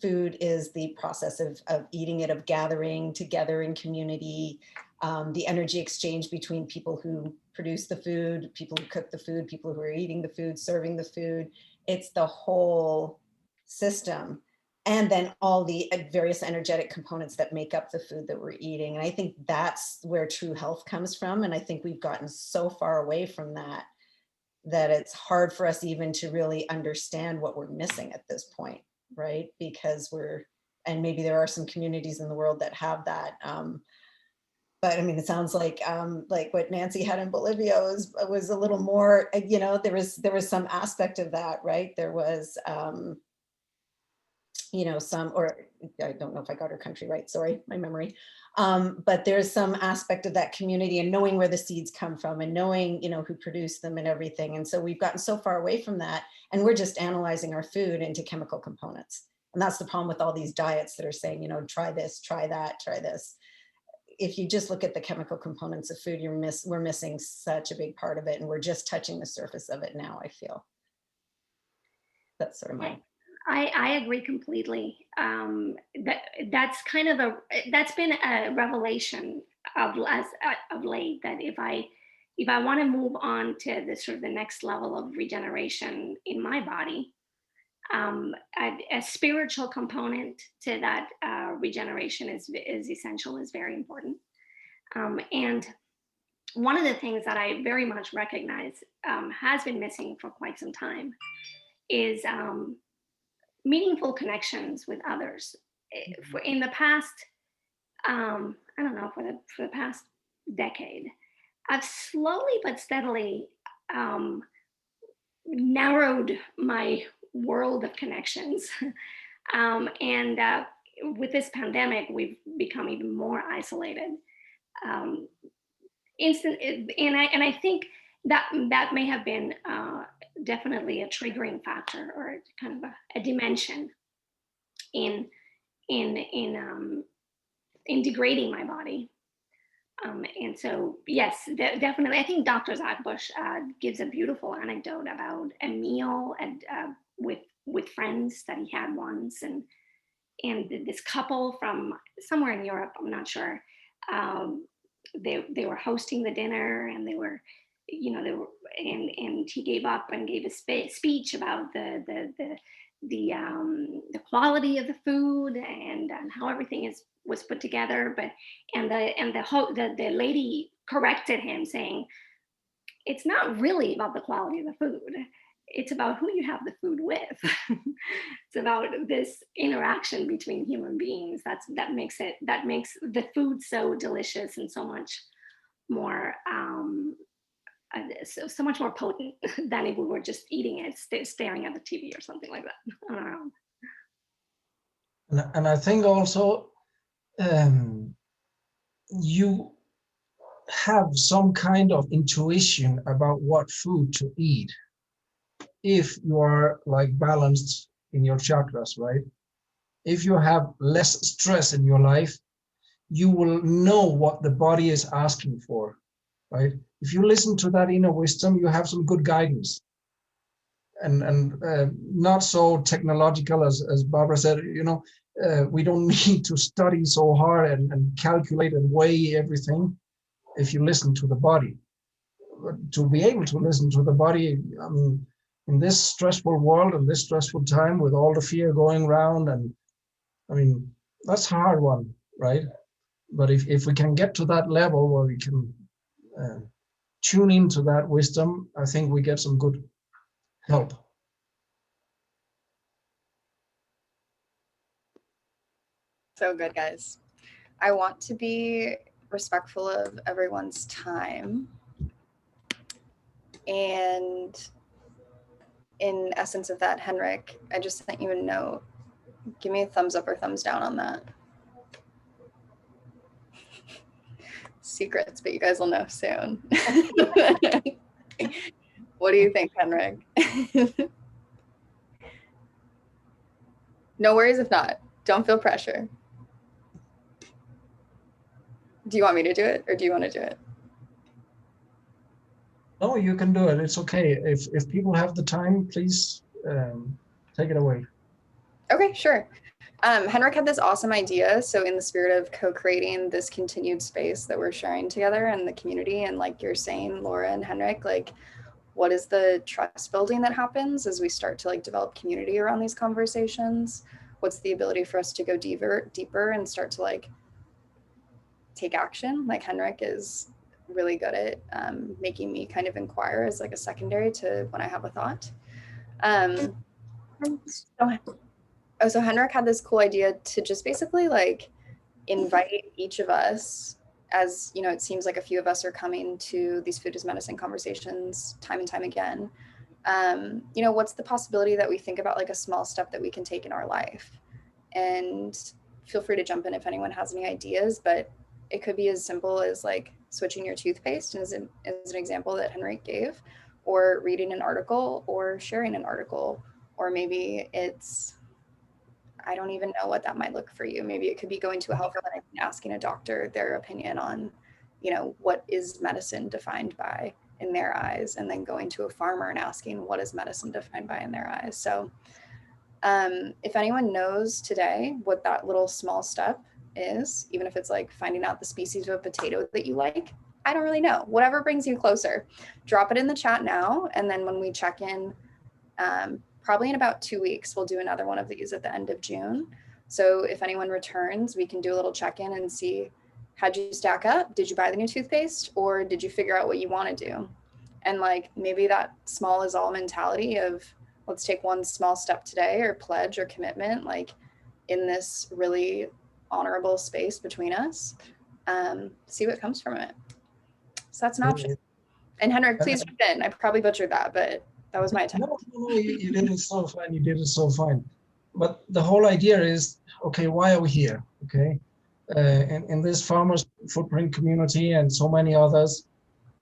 Food is the process of eating it, of gathering together in community, the energy exchange between people who produce the food, people who cook the food, people who are eating the food, serving the food. It's the whole system. And then all the various energetic components that make up the food that we're eating. And I think that's where true health comes from. And I think we've gotten so far away from that, that it's hard for us even to really understand what we're missing at this point, right? Because and maybe there are some communities in the world that have that. But I mean, it sounds like what Nancy had in Bolivia was a little more, you know, there was some aspect of that, right? There was, you know, or I don't know if I got her country right, sorry, my memory. But there's some aspect of that community and knowing where the seeds come from and knowing, you know, who produced them and everything. And so we've gotten so far away from that, and we're just analyzing our food into chemical components. And that's the problem with all these diets that are saying, you know, try this, try that, try this. If you just look at the chemical components of food, we're missing such a big part of it, and we're just touching the surface of it now, I feel. That's sort of my... I agree completely. That's been a revelation of late, that if I want to move on to the sort of the next level of regeneration in my body, a spiritual component to that regeneration is essential, is very important. And one of the things that I very much recognize has been missing for quite some time is meaningful connections with others. In the past, I don't know, for the past decade, I've slowly but steadily narrowed my world of connections. And with this pandemic, we've become even more isolated. And I think that may have been definitely a triggering factor, or kind of a dimension in degrading my body. And so, yes, definitely. I think Dr. Zach Bush gives a beautiful anecdote about a meal with friends that he had once, and this couple from somewhere in Europe, I'm not sure. They were hosting the dinner, and and he gave up and gave a speech about the quality of the food and how everything was put together. But the lady corrected him, saying, it's not really about the quality of the food. it's about who you have the food with. It's about this interaction between human beings. That makes the food so delicious and so much more so much more potent than if we were just eating it, staring at the TV or something like that on our own. And I think also you have some kind of intuition about what food to eat if you are like balanced in your chakras, right? If you have less stress in your life, you will know what the body is asking for, right? If you listen to that inner wisdom, you have some good guidance. And not so technological as Barbara said, you know, we don't need to study so hard and calculate and weigh everything if you listen to the body. But to be able to listen to the body, I mean, in this stressful world and this stressful time with all the fear going around, and I mean, that's a hard one, right? But if we can get to that level where we can tune into that wisdom, I think we get some good help. So good, guys. I want to be respectful of everyone's time. And in essence of that, Henrik, I just sent you a note. Give me a thumbs up or thumbs down on that. Secrets, but you guys will know soon. What do you think, Henrik? No worries if not. Don't feel pressure. Do you want me to do it, or do you want to do it? No, you can do it. It's okay. If people have the time, please take it away. Okay, sure. Henrik had this awesome idea. So in the spirit of co-creating this continued space that we're sharing together and the community, and like you're saying, Laura and Henrik, like what is the trust building that happens as we start to like develop community around these conversations? What's the ability for us to go deeper and start to like take action? Like Henrik is really good at making me kind of inquire as like a secondary to when I have a thought. So Henrik had this cool idea to just basically like invite each of us, as you know, it seems like a few of us are coming to these food as medicine conversations time and time again. You know, what's the possibility that we think about like a small step that we can take in our life? And feel free to jump in if anyone has any ideas, but it could be as simple as like switching your toothpaste, as an example that Henrik gave, or reading an article or sharing an article, or maybe it's, I don't even know what that might look for you. Maybe it could be going to a health clinic and asking a doctor their opinion on, you know, what is medicine defined by in their eyes, and then going to a farmer and asking what is medicine defined by in their eyes. So if anyone knows today what that little small step is, even if it's like finding out the species of a potato that you like, I don't really know, whatever brings you closer, drop it in the chat now. And then when we check in, probably in about 2 weeks, we'll do another one of these at the end of June. So if anyone returns, we can do a little check-in and see, how'd you stack up? Did you buy the new toothpaste, or did you figure out what you want to do? And like, maybe that small is all mentality of, let's take one small step today, or pledge or commitment, like in this really honorable space between us, see what comes from it. So that's an option. And Henrik, please jump in. I probably butchered that, but that was my attempt. No, you did it so fine. You did it so fine. But the whole idea is, okay, why are we here? Okay, in this farmers footprint community and so many others,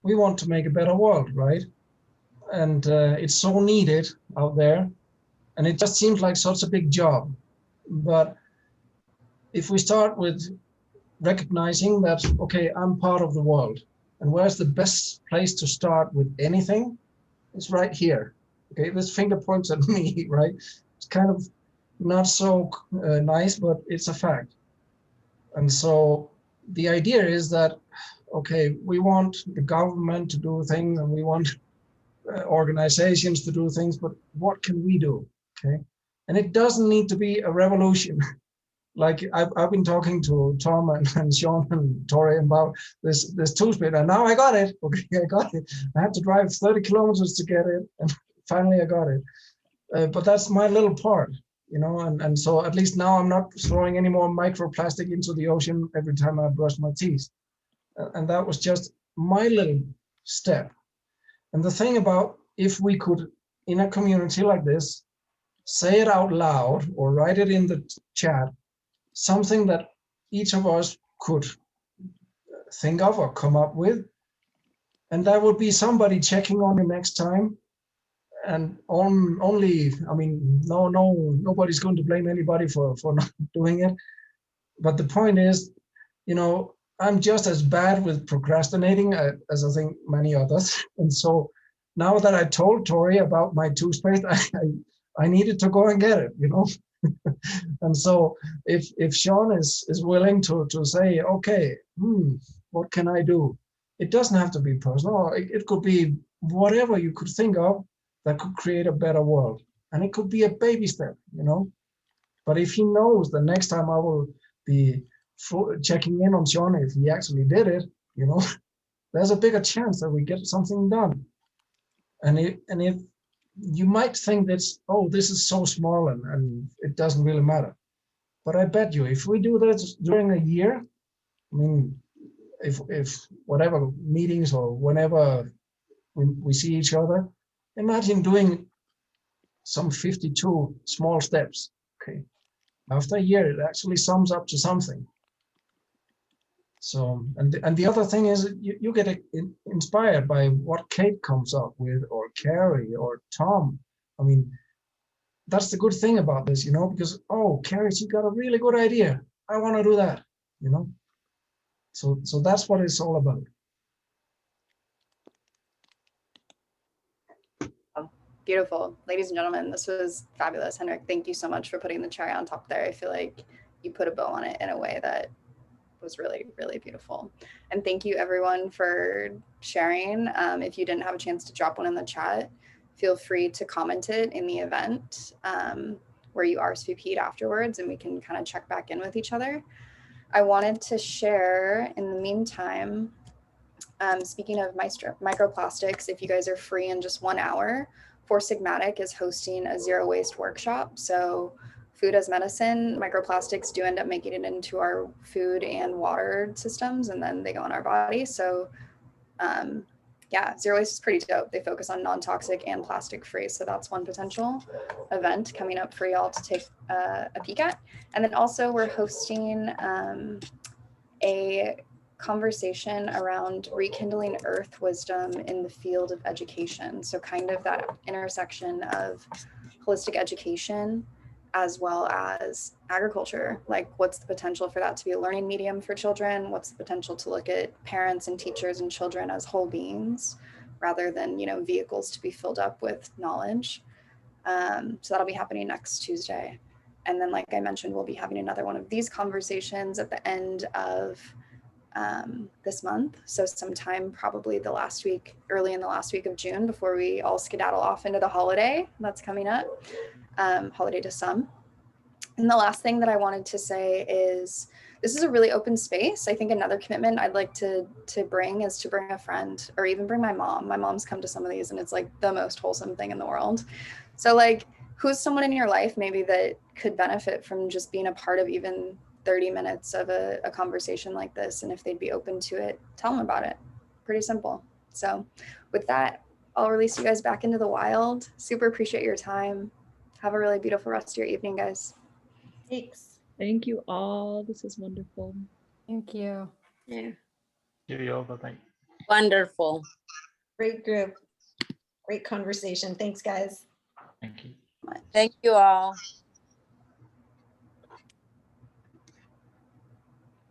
we want to make a better world, right? And it's so needed out there, and it just seems like such a big job. But if we start with recognizing that, okay, I'm part of the world, and where's the best place to start with anything? It's right here. Okay, this finger points at me, right? It's kind of not so nice, but it's a fact. And so the idea is that, okay, we want the government to do things, and we want organizations to do things, but what can we do? Okay, and it doesn't need to be a revolution. Like I've been talking to Tom and Sean and Tori about this toothpaste, and now I got it. Okay, I got it. I had to drive 30 kilometers to get it, and finally I got it. But that's my little part, you know, and so at least now I'm not throwing any more microplastic into the ocean every time I brush my teeth. And that was just my little step. And the thing about, if we could, in a community like this, say it out loud or write it in the chat, something that each of us could think of or come up with, and that would be somebody checking on you next time. And only, I mean, nobody's going to blame anybody for not doing it. But the point is, you know, I'm just as bad with procrastinating as I think many others. And so now that I told Tori about my toothpaste, I needed to go and get it, you know. And so if Sean is willing to say, okay, what can I do? It doesn't have to be personal. It could be whatever you could think of that could create a better world. And it could be a baby step, you know. But if he knows the next time I will be checking in on Sean if he actually did it, you know, there's a bigger chance that we get something done. And if you might think that's, oh, this is so small and it doesn't really matter. But I bet you, if we do this during a year, I mean, if whatever meetings or whenever we see each other, imagine doing some 52 small steps, okay? After a year, it actually sums up to something. So, and the other thing is, you get inspired by what Kate comes up with, or Carrie, or Tom. I mean, that's the good thing about this, you know, because, oh, Carrie, she got a really good idea. I want to do that, you know. So that's what it's all about. Oh, beautiful. Ladies and gentlemen, this was fabulous. Henrik, thank you so much for putting the cherry on top there. I feel like you put a bow on it in a way that was really, really beautiful. And thank you everyone for sharing. If you didn't have a chance to drop one in the chat, feel free to comment it in the event where you RSVP'd afterwards, and we can kind of check back in with each other. I wanted to share in the meantime, speaking of microplastics, if you guys are free in just 1 hour, Four Sigmatic is hosting a zero waste workshop. So food as medicine, microplastics do end up making it into our food and water systems, and then they go in our body. So yeah, zero waste is pretty dope. They focus on non-toxic and plastic free. So that's one potential event coming up for y'all to take a peek at. And then also we're hosting a conversation around rekindling earth wisdom in the field of education. So kind of that intersection of holistic education as well as agriculture. Like, what's the potential for that to be a learning medium for children? What's the potential to look at parents and teachers and children as whole beings rather than, you know, vehicles to be filled up with knowledge? So that'll be happening next Tuesday. And then, like I mentioned, we'll be having another one of these conversations at the end of this month. So sometime probably the last week, early in the last week of June, before we all skedaddle off into the holiday that's coming up, holiday to some. And the last thing that I wanted to say is, this is a really open space. I think another commitment I'd like to bring is to bring a friend, or even bring my mom. My mom's come to some of these and it's like the most wholesome thing in the world. So like, who's someone in your life maybe that could benefit from just being a part of even 30 minutes of a conversation like this? And if they'd be open to it, tell them about it. Pretty simple. So with that, I'll release you guys back into the wild. Super appreciate your time. Have a really beautiful rest of your evening, guys. Thanks. Thank you all. This is wonderful. Thank you. Yeah. Cheerio, bye-bye. Wonderful. Great group. Great conversation. Thanks, guys. Thank you. Thank you all.